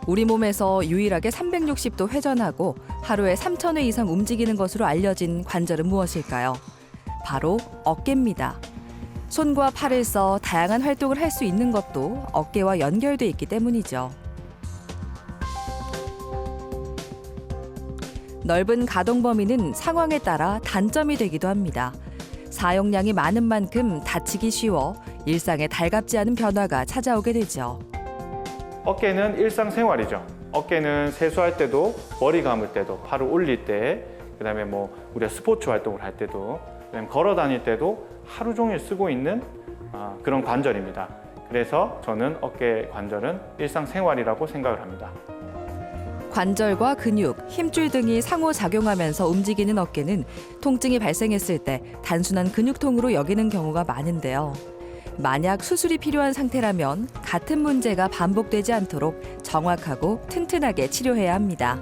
우리 몸에서 유일하게 360도 회전하고 하루에 3,000회 이상 움직이는 것으로 알려진 관절은 무엇일까요? 바로 어깨입니다. 손과 팔을 써 다양한 활동을 할 수 있는 것도 어깨와 연결돼 있기 때문이죠. 넓은 가동 범위는 상황에 따라 단점이 되기도 합니다. 사용량이 많은 만큼 다치기 쉬워 일상에 달갑지 않은 변화가 찾아오게 되죠. 어깨는 일상생활이죠. 어깨는 세수할 때도, 머리 감을 때도, 팔을 올릴 때, 그다음에 우리가 스포츠 활동을 할 때도, 그다음에 걸어 다닐 때도 하루 종일 쓰고 있는 그런 관절입니다. 그래서 저는 어깨 관절은 일상생활이라고 생각을 합니다. 관절과 근육, 힘줄 등이 상호작용하면서 움직이는 어깨는 통증이 발생했을 때 단순한 근육통으로 여기는 경우가 많은데요. 만약 수술이 필요한 상태라면 같은 문제가 반복되지 않도록 정확하고 튼튼하게 치료해야 합니다.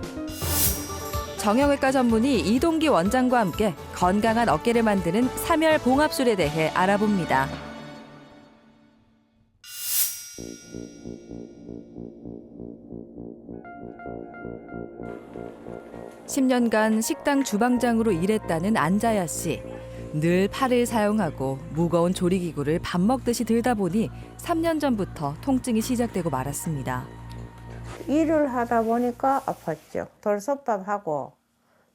정형외과 전문의 이동기 원장과 함께 건강한 어깨를 만드는 삼열봉합술에 대해 알아봅니다. 10년간 식당 주방장으로 일했다는 안자야 씨. 늘 팔을 사용하고 무거운 조리기구를 밥 먹듯이 들다 보니 3년 전부터 통증이 시작되고 말았습니다. 일을 하다 보니까 아팠죠. 돌솥밥하고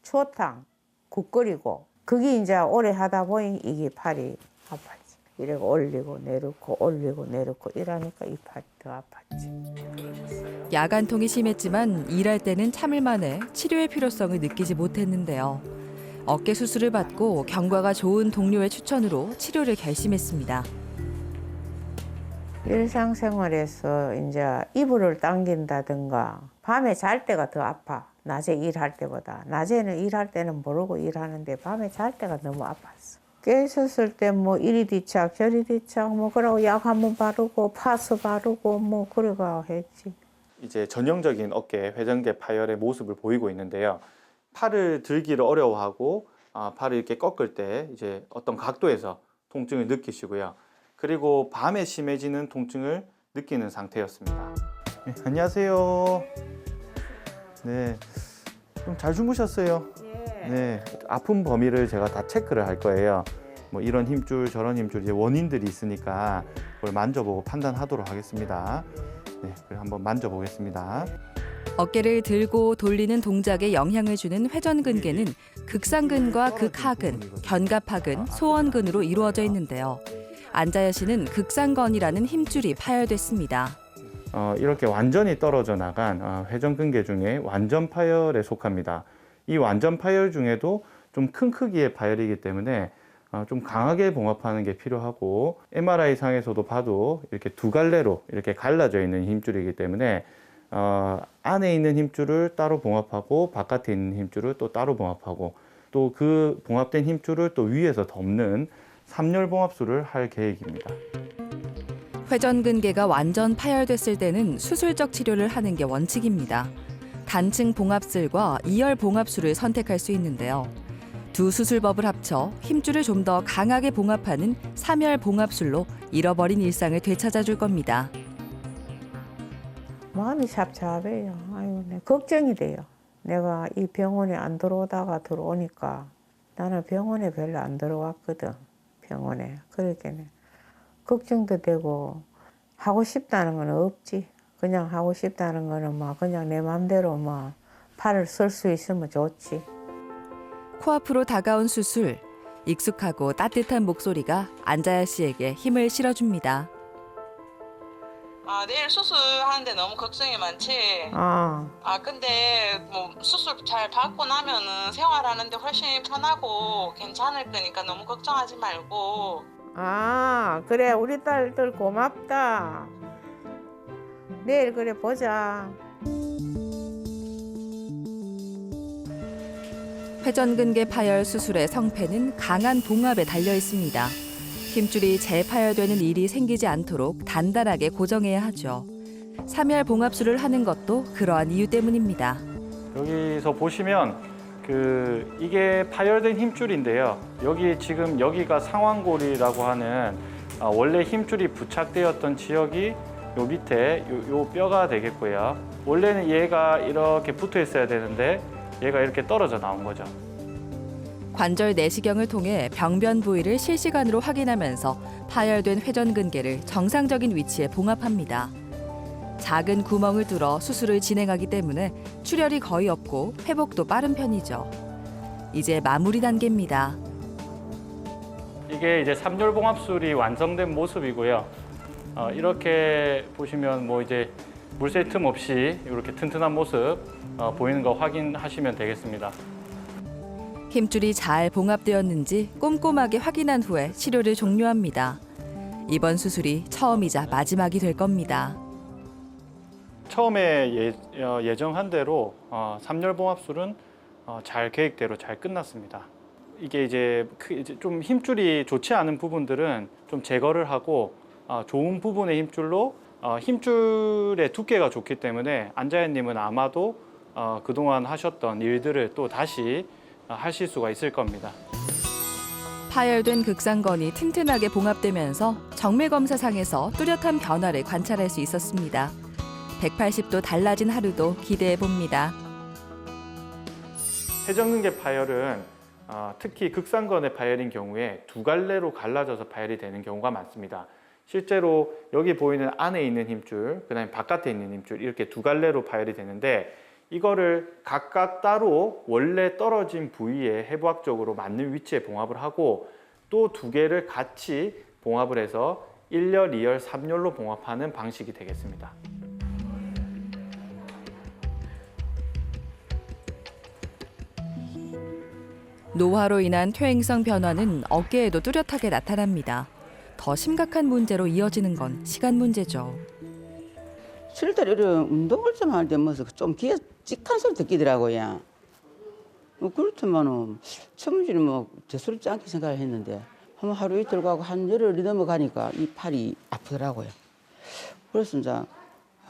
추어탕, 국 끓이고 그게 이제 오래 하다 보니 이게 팔이 아팠지. 이렇게 올리고 내놓고 이러니까 이 팔이 더 아팠지. 야간통이 심했지만 일할 때는 참을만해 치료의 필요성을 느끼지 못했는데요. 어깨 수술을 받고 경과가 좋은 동료의 추천으로 치료를 결심했습니다. 일상생활에서 이제 이불을 당긴다든가 밤에 잘 때가 더 아파. 낮에 일할 때보다. 낮에는 일할 때는 모르고 일하는데 밤에 잘 때가 너무 아팠어. 깨 있었을 때 이리 뒤착 저리 뒤착 그러고 약 한번 바르고 파스 바르고 그러고 했지. 이제 전형적인 어깨 회전계 파열의 모습을 보이고 있는데요. 팔을 들기를 어려워하고 팔을 이렇게 꺾을 때 이제 어떤 각도에서 통증을 느끼시고요. 그리고 밤에 심해지는 통증을 느끼는 상태였습니다. 네, 안녕하세요. 네, 좀 잘 주무셨어요? 네, 아픈 범위를 제가 다 체크를 할 거예요. 이런 힘줄, 저런 힘줄 이제 원인들이 있으니까 그걸 만져보고 판단하도록 하겠습니다. 네, 그럼 한번 만져보겠습니다. 어깨를 들고 돌리는 동작에 영향을 주는 회전근개는 극상근과 극하근, 견갑하근, 소원근으로 이루어져 있는데요. 안자야 씨는 극상건이라는 힘줄이 파열됐습니다. 이렇게 완전히 떨어져 나간 회전근개 중에 완전 파열에 속합니다. 이 완전 파열 중에도 좀 큰 크기의 파열이기 때문에 좀 강하게 봉합하는 게 필요하고 MRI 상에서도 봐도 이렇게 두 갈래로 이렇게 갈라져 있는 힘줄이기 때문에 안에 있는 힘줄을 따로 봉합하고 바깥에 있는 힘줄을 또 따로 봉합하고 또 그 봉합된 힘줄을 또 위에서 덮는 3열 봉합술을 할 계획입니다. 회전근개가 완전 파열됐을 때는 수술적 치료를 하는 게 원칙입니다. 단층 봉합술과 2열 봉합술을 선택할 수 있는데요. 두 수술법을 합쳐 힘줄을 좀 더 강하게 봉합하는 3열 봉합술로 잃어버린 일상을 되찾아줄 겁니다. 마음이 찹찹해요. 아유, 걱정이 돼요. 내가 이 병원에 안 들어오다가 들어오니까 나는 병원에 별로 안 들어왔거든. 병원에. 그러니까 걱정도 되고 하고 싶다는 건 없지. 그냥 하고 싶다는 거는 그냥 내 맘대로 팔을 쓸 수 있으면 좋지. 코앞으로 다가온 수술. 익숙하고 따뜻한 목소리가 안자야 씨에게 힘을 실어줍니다. 내일 수술하는데 너무 걱정이 많지. 근데 수술 잘 받고 나면은 생활하는데 훨씬 편하고 괜찮을 거니까 너무 걱정하지 말고. 그래 우리 딸들 고맙다. 내일 그래 보자. 회전근개 파열 수술의 성패는 강한 봉합에 달려 있습니다. 힘줄이 재파열되는 일이 생기지 않도록 단단하게 고정해야 하죠. 3열 봉합술을 하는 것도 그러한 이유 때문입니다. 여기서 보시면 이게 파열된 힘줄인데요. 여기가 상완골이라고 하는 원래 힘줄이 부착되었던 지역이 요 밑에 요 뼈가 되겠고요. 원래는 얘가 이렇게 붙어 있어야 되는데 얘가 이렇게 떨어져 나온 거죠. 관절 내시경을 통해 병변 부위를 실시간으로 확인하면서 파열된 회전근개를 정상적인 위치에 봉합합니다. 작은 구멍을 뚫어 수술을 진행하기 때문에 출혈이 거의 없고 회복도 빠른 편이죠. 이제 마무리 단계입니다. 이게 이제 3열 봉합술이 완성된 모습이고요. 이렇게 보시면 뭐 이제 물새 틈 없이 이렇게 튼튼한 모습 보이는 거 확인하시면 되겠습니다. 힘줄이 잘 봉합되었는지 꼼꼼하게 확인한 후에 치료를 종료합니다. 이번 수술이 처음이자 마지막이 될 겁니다. 처음에 예정한 대로 3열 봉합술은 잘 계획대로 잘 끝났습니다. 이게 이제 좀 힘줄이 좋지 않은 부분들은 좀 제거를 하고 좋은 부분의 힘줄로 힘줄의 두께가 좋기 때문에 안자연님은 아마도 그동안 하셨던 일들을 또 다시 하실 수가 있을 겁니다. 파열된 극상건이 튼튼하게 봉합되면서 정밀 검사상에서 뚜렷한 변화를 관찰할 수 있었습니다. 180도 달라진 하루도 기대해 봅니다. 회전근개 파열은 특히 극상건의 파열인 경우에 두 갈래로 갈라져서 파열이 되는 경우가 많습니다. 실제로 여기 보이는 안에 있는 힘줄, 그다음에 바깥에 있는 힘줄 이렇게 두 갈래로 파열이 되는데 이거를 각각 따로 원래 떨어진 부위에 해부학적으로 맞는 위치에 봉합을 하고 또 두 개를 같이 봉합을 해서 1열, 2열, 3열로 봉합하는 방식이 되겠습니다. 노화로 인한 퇴행성 변화는 어깨에도 뚜렷하게 나타납니다. 더 심각한 문제로 이어지는 건 시간 문제죠. 실제로 이런 운동을 좀 할 때 뭐서 좀 귀에 찍한 소리 듣기더라고요. 그렇지만은 처음에는 뭐 대수롭지 않게 생각을 했는데 한 하루 이틀 가고 한 열흘이 넘어가니까 이 팔이 아프더라고요. 그래서 이제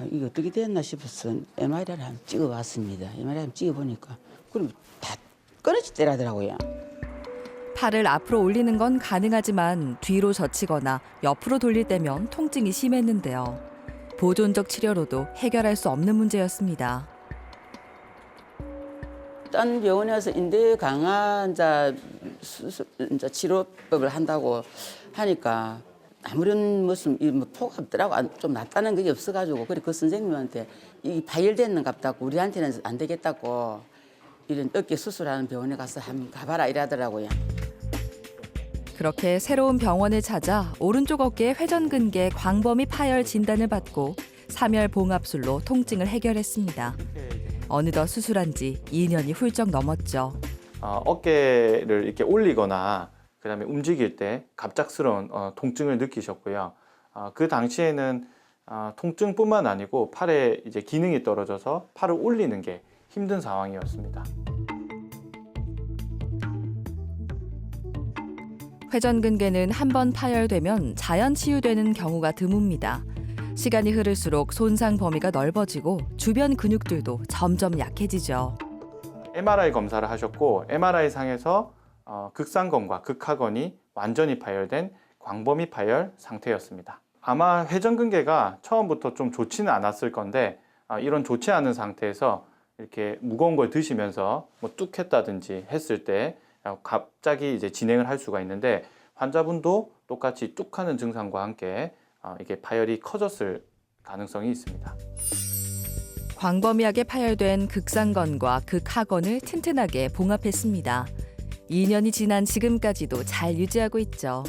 이게 어떻게 됐나 싶어서 MRI를 한번 찍어봤습니다. MRI 한번 찍어보니까 그럼 다 끊어지더라고요. 팔을 앞으로 올리는 건 가능하지만 뒤로 젖히거나 옆으로 돌릴 때면 통증이 심했는데요. 보존적 치료로도 해결할 수 없는 문제였습니다. 딴 병원에서 인대 강화 이제 치료법을 한다고 하니까 아무런 무슨 포가 없더라고. 좀 낫다는 게 없어가지고 그래 그 선생님한테 이 파열되는 갑다고 우리한테는 안 되겠다고 이런 어깨 수술하는 병원에 가서 한번 가봐라 이러더라고요. 그렇게 새로운 병원을 찾아 오른쪽 어깨 회전근개 광범위 파열 진단을 받고 3열 봉합술로 통증을 해결했습니다. 어느덧 수술한 지 2년이 훌쩍 넘었죠. 어깨를 이렇게 올리거나 그다음에 움직일 때 갑작스러운 통증을 느끼셨고요. 그 당시에는 통증뿐만 아니고 팔에 이제 기능이 떨어져서 팔을 올리는 게 힘든 상황이었습니다. 회전근개는 한번 파열되면 자연 치유되는 경우가 드뭅니다. 시간이 흐를수록 손상 범위가 넓어지고 주변 근육들도 점점 약해지죠. MRI 검사를 하셨고 MRI 상에서 극상건과 극하건이 완전히 파열된 광범위 파열 상태였습니다. 아마 회전근개가 처음부터 좀 좋지는 않았을 건데 이런 좋지 않은 상태에서 이렇게 무거운 걸 드시면서 뭐 뚝 했다든지 했을 때 갑자기 이제 진행을 할 수가 있는데 환자분도 똑같이 뚝 하는 증상과 함께 이게 파열이 커졌을 가능성이 있습니다. 광범위하게 파열된 극상건과 극하건을 튼튼하게 봉합했습니다. 2년이 지난 지금까지도 잘 유지하고 있죠.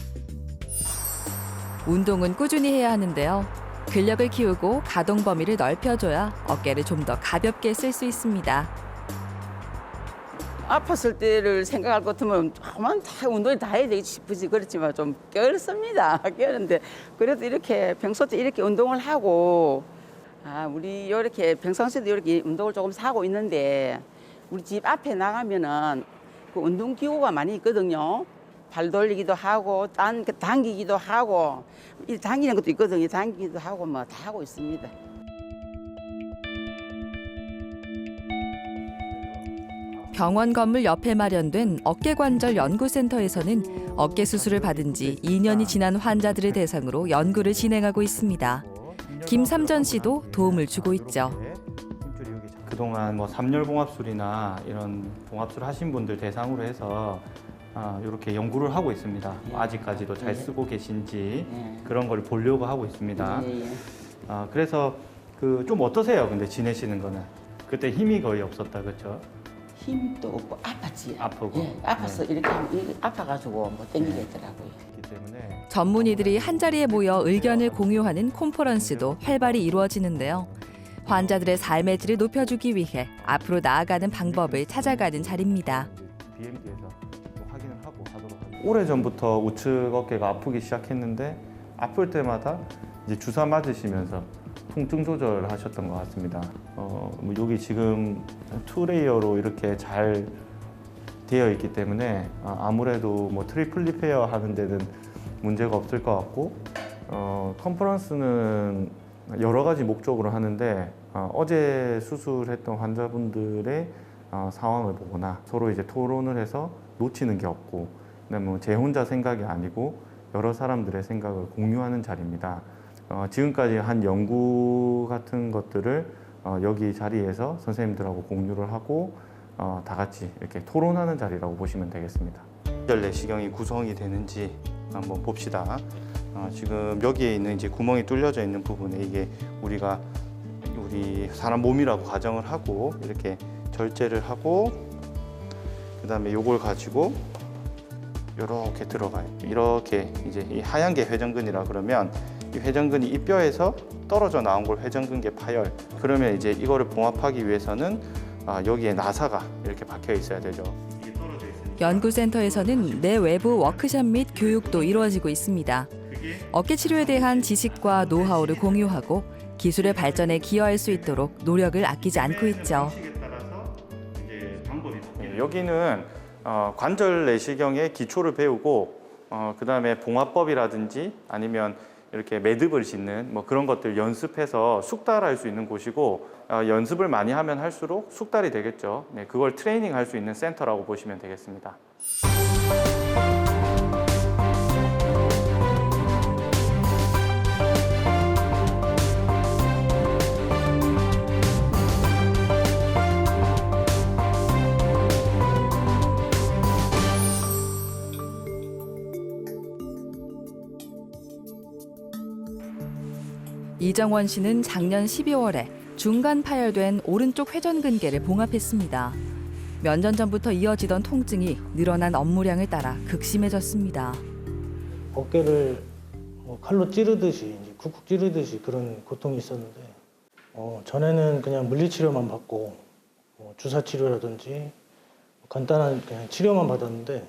운동은 꾸준히 해야 하는데요. 근력을 키우고 가동 범위를 넓혀줘야 어깨를 좀 더 가볍게 쓸 수 있습니다. 아팠을 때를 생각할 것 같으면 아만 다 운동을 다 해야 되겠지 싶으지 그렇지만 좀 게으릅니다. 게으른데 그래도 이렇게 평소 때 이렇게 운동을 하고 우리 이렇게 평상시에도 이렇게 운동을 조금 하고 있는데 우리 집 앞에 나가면은 그 운동 기구가 많이 있거든요. 발 돌리기도 하고 당기기도 하고 이 당기는 것도 있거든요. 당기기도 하고 뭐 다 하고 있습니다. 병원 건물 옆에 마련된 어깨관절 연구센터에서는 어깨 수술을 받은 지 2년이 지난 환자들을 대상으로 연구를 진행하고 있습니다. 김삼전 씨도 도움을 주고 있죠. 그동안 뭐 3열 봉합술이나 이런 봉합술 하신 분들 대상으로 해서 이렇게 연구를 하고 있습니다. 아직까지도 잘 쓰고 계신지 그런 걸 보려고 하고 있습니다. 그래서 그 좀 어떠세요? 근데 지내시는 거는 그때 힘이 거의 없었다, 그렇죠? 힘도 없고 아팠지. 아프고. 예, 아파서 이렇게 하면 이렇게 아파가지고 뭐 땡기겠더라고요. 그렇기 때문에 전문의들이 한자리에 모여 의견을 공유하는 컨퍼런스도 활발히 이루어지는데요. 환자들의 삶의 질을 높여주기 위해 앞으로 나아가는 방법을 찾아가는 자리입니다. BMD에서 확인을 하고 하도록 하겠습니다. 오래전부터 우측 어깨가 아프기 시작했는데 아플 때마다 이제 주사 맞으시면서 통증 조절을 하셨던 것 같습니다. 뭐 여기 지금 2레이어로 이렇게 잘 되어 있기 때문에 아무래도 뭐 트리플 리페어 하는 데는 문제가 없을 것 같고 컨퍼런스는 여러 가지 목적으로 하는데 어제 수술했던 환자분들의 상황을 보거나 서로 이제 토론을 해서 놓치는 게 없고 그다음에 뭐 제 혼자 생각이 아니고 여러 사람들의 생각을 공유하는 자리입니다. 지금까지 한 연구 같은 것들을 여기 자리에서 선생님들하고 공유를 하고 다 같이 이렇게 토론하는 자리라고 보시면 되겠습니다. 내시경이 구성이 되는지 한번 봅시다. 지금 여기에 있는 이제 구멍이 뚫려져 있는 부분에 이게 우리 사람 몸이라고 가정을 하고 이렇게 절제를 하고 그다음에 요걸 가지고 이렇게 들어가요. 이렇게 이제 이 하얀 게 회전근이라 그러면 이 회전근이 이 뼈에서 떨어져 나온 걸 회전근계 파열. 그러면 이제 이거를 봉합하기 위해서는 여기에 나사가 이렇게 박혀 있어야 되죠. 연구센터에서는 내외부 워크숍 및 교육도 이루어지고 있습니다. 어깨 치료에 대한 지식과 노하우를 공유하고 기술의 발전에 기여할 수 있도록 노력을 아끼지 않고 있죠. 여기는 관절 내시경의 기초를 배우고 그다음에 봉합법이라든지 아니면 이렇게 매듭을 짓는 뭐 그런 것들 연습해서 숙달할 수 있는 곳이고 연습을 많이 하면 할수록 숙달이 되겠죠. 네, 그걸 트레이닝할 수 있는 센터라고 보시면 되겠습니다. 이정원 씨는 작년 12월에 중간 파열된 오른쪽 회전근개를 봉합했습니다. 몇 년 전부터 이어지던 통증이 늘어난 업무량을 따라 극심해졌습니다. 어깨를 칼로 찌르듯이 쿡쿡 찌르듯이 그런 고통이 있었는데 전에는 그냥 물리치료만 받고 주사 치료라든지 간단한 그냥 치료만 받았는데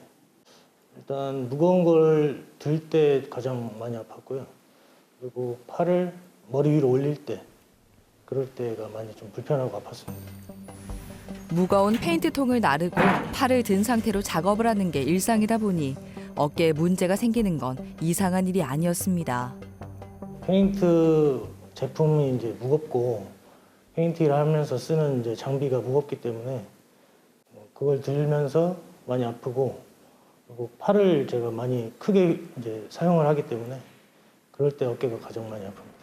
일단 무거운 걸 들 때 가장 많이 아팠고요. 그리고 팔을 머리 위로 올릴 때 그럴 때가 많이 좀 불편하고 아팠습니다. 무거운 페인트통을 나르고 팔을 든 상태로 작업을 하는 게 일상이다 보니 어깨에 문제가 생기는 건 이상한 일이 아니었습니다. 페인트 제품이 이제 무겁고 페인팅을 하면서 쓰는 이제 장비가 무겁기 때문에 그걸 들면서 많이 아프고 그리고 팔을 제가 많이 크게 이제 사용을 하기 때문에 그럴 때 어깨가 가장 많이 아픕니다.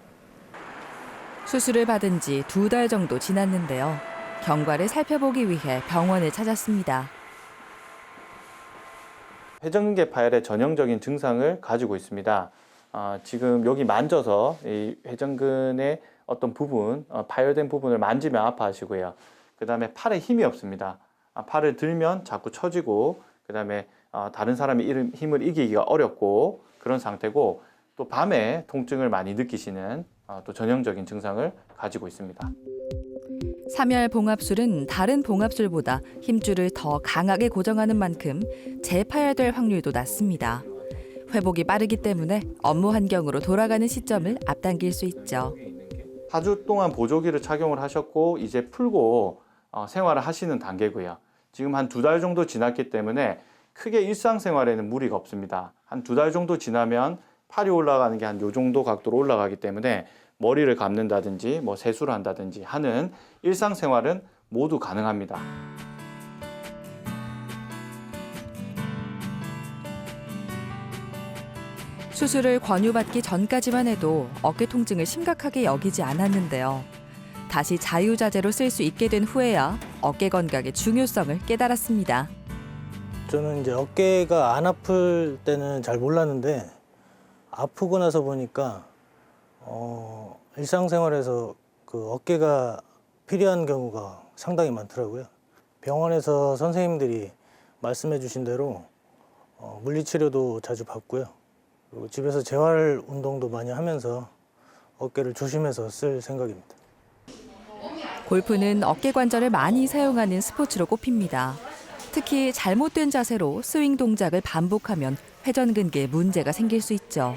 수술을 받은 지 2달 정도 지났는데요. 경과를 살펴보기 위해 병원을 찾았습니다. 회전근개 파열의 전형적인 증상을 가지고 있습니다. 지금 여기 만져서 이 회전근의 어떤 부분, 파열된 부분을 만지면 아파하시고요. 그 다음에 팔에 힘이 없습니다. 팔을 들면 자꾸 처지고 그 다음에 다른 사람의 힘을 이기기가 어렵고 그런 상태고 또 밤에 통증을 많이 느끼시는 또 전형적인 증상을 가지고 있습니다. 3열 봉합술은 다른 봉합술보다 힘줄을 더 강하게 고정하는 만큼 재파열될 확률도 낮습니다. 회복이 빠르기 때문에 업무 환경으로 돌아가는 시점을 앞당길 수 있죠. 4주 동안 보조기를 착용을 하셨고 이제 풀고 생활을 하시는 단계고요. 지금 한 2달 정도 지났기 때문에 크게 일상생활에는 무리가 없습니다. 한 2달 정도 지나면 팔이 올라가는 게 한 요 정도 각도로 올라가기 때문에 머리를 감는다든지 뭐 세수를 한다든지 하는 일상생활은 모두 가능합니다. 수술을 권유받기 전까지만 해도 어깨 통증을 심각하게 여기지 않았는데요. 다시 자유자재로 쓸 수 있게 된 후에야 어깨 건강의 중요성을 깨달았습니다. 저는 이제 어깨가 안 아플 때는 잘 몰랐는데 아프고 나서 보니까 일상생활에서 그 어깨가 필요한 경우가 상당히 많더라고요. 병원에서 선생님들이 말씀해 주신 대로 물리치료도 자주 받고요. 그리고 집에서 재활 운동도 많이 하면서 어깨를 조심해서 쓸 생각입니다. 골프는 어깨 관절을 많이 사용하는 스포츠로 꼽힙니다. 특히 잘못된 자세로 스윙 동작을 반복하면 회전근개에 문제가 생길 수 있죠.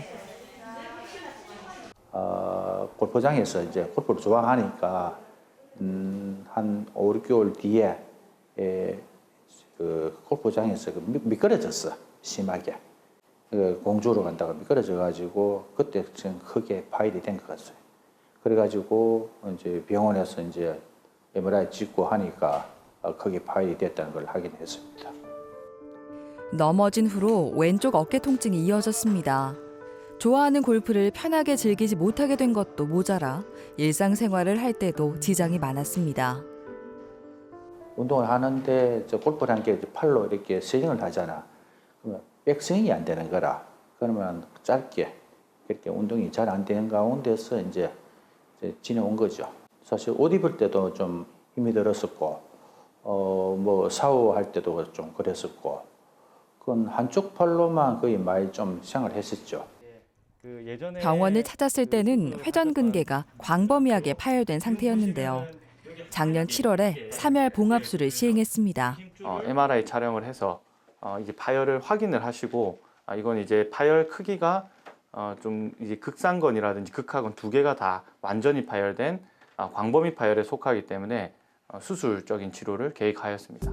골프장에서 이제 골프를 좋아하니까 한 5, 6개월 뒤에 그 골프장에서 미끄러졌어, 심하게. 공주로 간다가 미끄러져가지고 그때 좀 크게 파열이 된 것 같아요. 그래가지고 이제 병원에서 이제 MRI 찍고 하니까 크게 파열이 됐다는 걸 확인했습니다. 넘어진 후로 왼쪽 어깨 통증이 이어졌습니다. 좋아하는 골프를 편하게 즐기지 못하게 된 것도 모자라 일상생활을 할 때도 지장이 많았습니다. 운동을 하는데 골프라는 게 팔로 이렇게 스윙을 하잖아. 그러면 백스윙이 안 되는 거라. 그러면 짧게 이렇게 운동이 잘 안 되는 가운데서 이제 지내온 거죠. 사실 옷 입을 때도 좀 힘이 들었었고, 뭐 샤워할 때도 좀 그랬었고, 그건 한쪽 팔로만 거의 많이 좀 생활했었죠. 병원을 찾았을 때는 회전근개가 광범위하게 파열된 상태였는데요. 작년 7월에 3열 봉합술을 시행했습니다. MRI 촬영을 해서 이제 파열을 확인을 하시고 이건 이제 파열 크기가 좀 이제 극상건이라든지 극하건 두 개가 다 완전히 파열된 광범위 파열에 속하기 때문에 수술적인 치료를 계획하였습니다.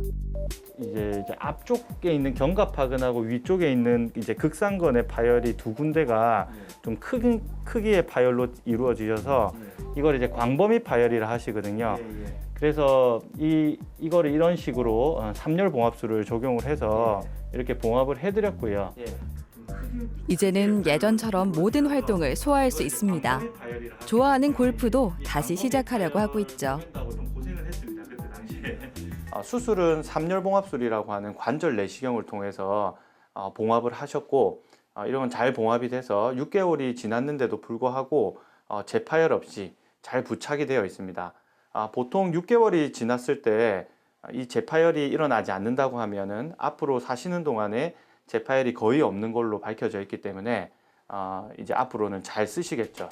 이제 앞쪽에 있는 견갑하근하고 위쪽에 있는 이제 극상건의 파열이 두 군데가 좀 큰 크기의 파열로 이루어지셔서 이걸 이제 광범위 파열이라 하시거든요. 그래서 이거를 이런 식으로 3열 봉합술을 적용을 해서 이렇게 봉합을 해드렸고요. 이제는 예전처럼 모든 활동을 소화할 수 있습니다. 좋아하는 골프도 다시 시작하려고 하고 있죠. 수술은 3열 봉합술이라고 하는 관절 내시경을 통해서 봉합을 하셨고 이런 잘 봉합이 돼서 6개월이 지났는데도 불구하고 재파열 없이 잘 부착이 되어 있습니다. 보통 6개월이 지났을 때 이 재파열이 일어나지 않는다고 하면은 앞으로 사시는 동안에 재파열이 거의 없는 걸로 밝혀져 있기 때문에 이제 앞으로는 잘 쓰시겠죠.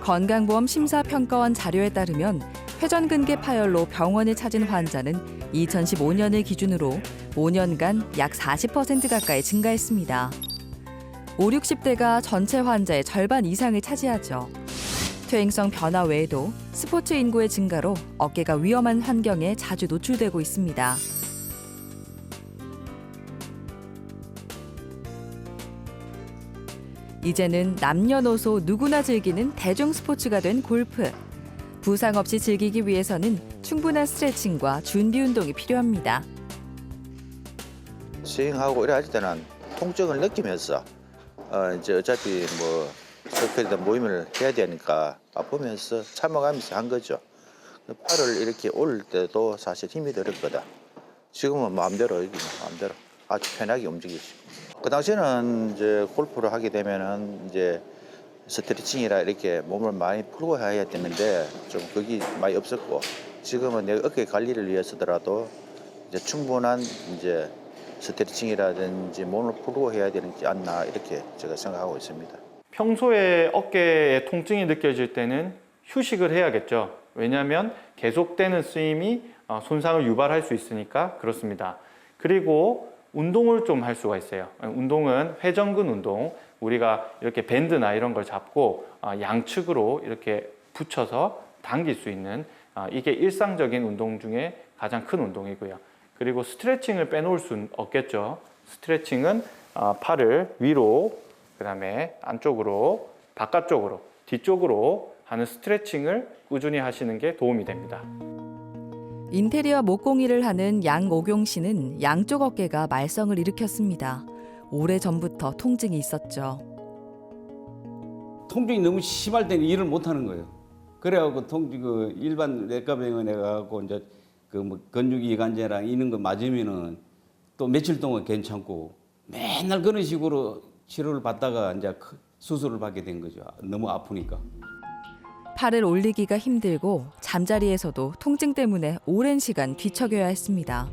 건강보험 심사평가원 자료에 따르면 회전근개 파열로 병원을 찾은 환자는 2015년을 기준으로 5년간 약 40% 가까이 증가했습니다. 5, 60대가 전체 환자의 절반 이상을 차지하죠. 퇴행성 변화 외에도 스포츠 인구의 증가로 어깨가 위험한 환경에 자주 노출되고 있습니다. 이제는 남녀노소 누구나 즐기는 대중 스포츠가 된 골프. 부상 없이 즐기기 위해서는 충분한 스트레칭과 준비 운동이 필요합니다. 스윙하고 이래 할 때는 통증을 느끼면서 이제 어차피 뭐 스쿼트든 모임을 해야 되니까 아프면서 참아가면서 한 거죠. 팔을 이렇게 올릴 때도 사실 힘이 들었거든. 지금은 마음대로 아주 편하게 움직이시고. 그 당시에는 이제 골프를 하게 되면은 이제 스트레칭이라 이렇게 몸을 많이 풀고 해야 되는데 좀 그게 많이 없었고 지금은 내 어깨 관리를 위해서더라도 이제 충분한 이제 스트레칭이라든지 몸을 풀고 해야 되지 않나 이렇게 제가 생각하고 있습니다. 평소에 어깨에 통증이 느껴질 때는 휴식을 해야겠죠. 왜냐하면 계속되는 쓰임이 손상을 유발할 수 있으니까 그렇습니다. 그리고 운동을 좀 할 수가 있어요. 운동은 회전근 운동, 우리가 이렇게 밴드나 이런 걸 잡고 양측으로 이렇게 붙여서 당길 수 있는 이게 일상적인 운동 중에 가장 큰 운동이고요. 그리고 스트레칭을 빼놓을 수는 없겠죠. 스트레칭은 팔을 위로, 그 다음에 안쪽으로, 바깥쪽으로, 뒤쪽으로 하는 스트레칭을 꾸준히 하시는 게 도움이 됩니다. 인테리어 목공일을 하는 양오경 씨는 양쪽 어깨가 말썽을 일으켰습니다. 오래전부터 통증이 있었죠. 통증이 너무 심할 때는 일을 못 하는 거예요. 그래갖고 일반 내과병원에 가고 이제 뭐 근육이관제랑 이런 거 맞으면은 또 며칠 동안 괜찮고 맨날 그런 식으로 치료를 받다가 이제 수술을 받게 된 거죠. 너무 아프니까. 팔을 올리기가 힘들고 잠자리에서도 통증 때문에 오랜 시간 뒤척여야 했습니다.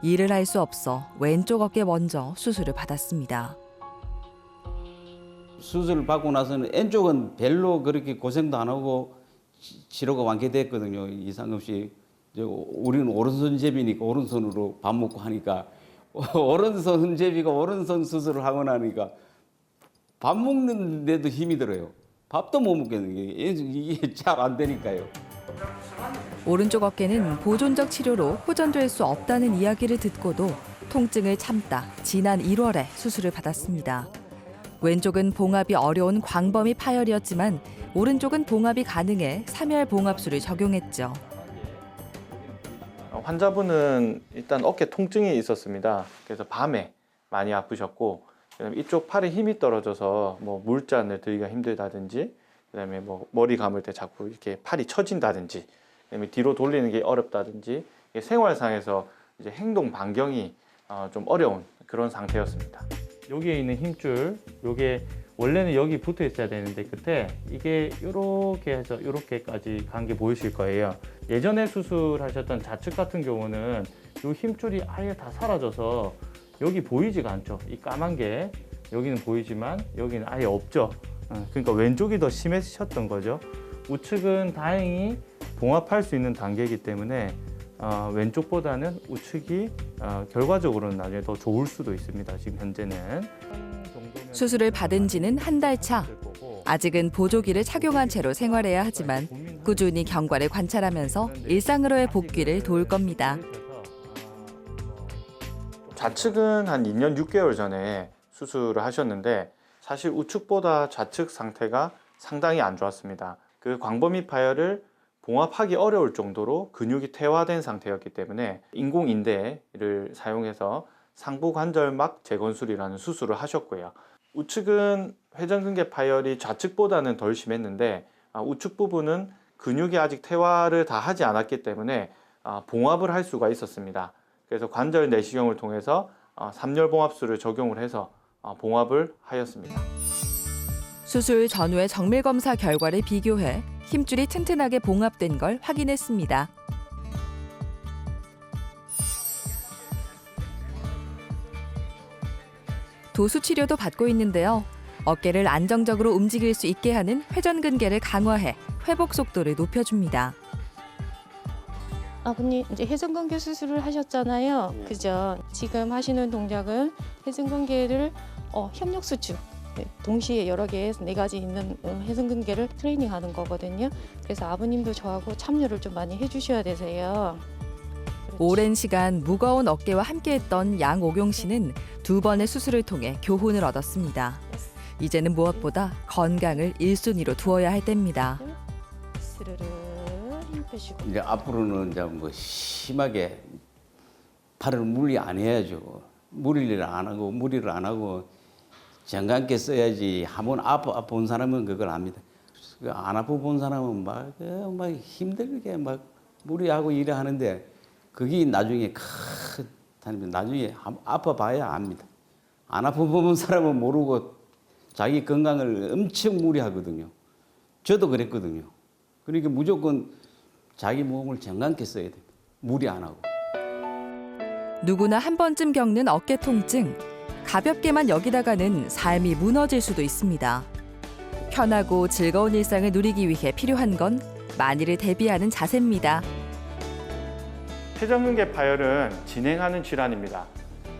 일을 할 수 없어 왼쪽 어깨 먼저 수술을 받았습니다. 수술을 받고 나서는 왼쪽은 별로 그렇게 고생도 안 하고 치료가 완쾌됐거든요. 이상 없이. 우리는 오른손잡이니까 오른손으로 밥 먹고 하니까 오른손잡이가 오른손 수술을 하고 나니까 밥 먹는데도 힘이 들어요. 밥도 못 먹겠는 게 이게 잘 안 되니까요. 오른쪽 어깨는 보존적 치료로 호전될 수 없다는 이야기를 듣고도 통증을 참다 지난 1월에 수술을 받았습니다. 왼쪽은 봉합이 어려운 광범위 파열이었지만 오른쪽은 봉합이 가능해 3열 봉합술을 적용했죠. 환자분은 일단 어깨 통증이 있었습니다. 그래서 밤에 많이 아프셨고, 그다음에 이쪽 팔에 힘이 떨어져서 뭐 물잔을 들기가 힘들다든지, 그다음에 뭐 머리 감을 때 자꾸 이렇게 팔이 처진다든지, 그다음에 뒤로 돌리는 게 어렵다든지, 생활상에서 이제 행동 반경이 좀 어려운 그런 상태였습니다. 여기에 있는 힘줄, 요게 원래는 여기 붙어 있어야 되는데 그때 이게 이렇게 해서 이렇게까지 간 게 보이실 거예요. 예전에 수술하셨던 좌측 같은 경우는 이 힘줄이 아예 다 사라져서 여기 보이지가 않죠. 이 까만 게 여기는 보이지만 여기는 아예 없죠. 그러니까 왼쪽이 더 심해졌던 거죠. 우측은 다행히 봉합할 수 있는 단계이기 때문에 왼쪽보다는 우측이 결과적으로는 나중에 더 좋을 수도 있습니다. 지금 현재는. 수술을 받은 지는 한 달 차. 아직은 보조기를 착용한 채로 생활해야 하지만 꾸준히 경과를 관찰하면서 일상으로의 복귀를 도울 겁니다. 좌측은 한 2년 6개월 전에 수술을 하셨는데 사실 우측보다 좌측 상태가 상당히 안 좋았습니다. 그 광범위 파열을 봉합하기 어려울 정도로 근육이 퇴화된 상태였기 때문에 인공인대를 사용해서 상부관절막 재건술이라는 수술을 하셨고요. 우측은 회전근개 파열이 좌측보다는 덜 심했는데 우측 부분은 근육이 아직 퇴화를 다 하지 않았기 때문에 봉합을 할 수가 있었습니다. 그래서 관절 내시경을 통해서 3열 봉합술을 적용을 해서 봉합을 하였습니다. 수술 전후의 정밀 검사 결과를 비교해 힘줄이 튼튼하게 봉합된 걸 확인했습니다. 도수 치료도 받고 있는데요. 어깨를 안정적으로 움직일 수 있게 하는 회전근개를 강화해 회복 속도를 높여줍니다. 아버님 이제 회전근개 수술을 하셨잖아요. 그죠? 지금 하시는 동작은 회전근개를 협력수축 동시에 여러 개의 4가지 있는 회전근개를 트레이닝하는 거거든요. 그래서 아버님도 저하고 참여를 좀 많이 해주셔야 되세요. 오랜 시간 무거운 어깨와 함께했던 양옥용 씨는 2번의 수술을 통해 교훈을 얻었습니다. 이제는 무엇보다 건강을 1순위로 두어야 할 때입니다. 스르르 힘 빼시고. 이제 앞으로는 이제 뭐 심하게 팔을 무리 안 해야죠. 무리를 안 하고 정감게 써야지. 한번 아파본 사람은 그걸 압니다. 안 아파본 사람은 막 힘들게 막 무리하고 일을 하는데 그게 나중에 나중에 아파봐야 압니다. 안 아파본 사람은 모르고 자기 건강을 엄청 무리하거든요. 저도 그랬거든요. 그러니까 무조건 자기 몸을 정감게 써야 됩니다. 무리 안 하고. 누구나 한 번쯤 겪는 어깨 통증. 가볍게만 여기다가는 삶이 무너질 수도 있습니다. 편하고 즐거운 일상을 누리기 위해 필요한 건 만일을 대비하는 자세입니다. 회전근개 파열은 진행하는 질환입니다.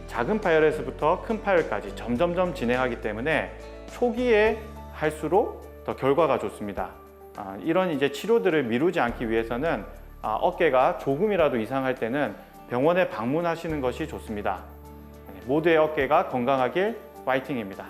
작은 파열에서부터 큰 파열까지 점점점 진행하기 때문에 초기에 할수록 더 결과가 좋습니다. 이런 이제 치료들을 미루지 않기 위해서는 어깨가 조금이라도 이상할 때는 병원에 방문하시는 것이 좋습니다. 모두의 어깨가 건강하길 파이팅입니다.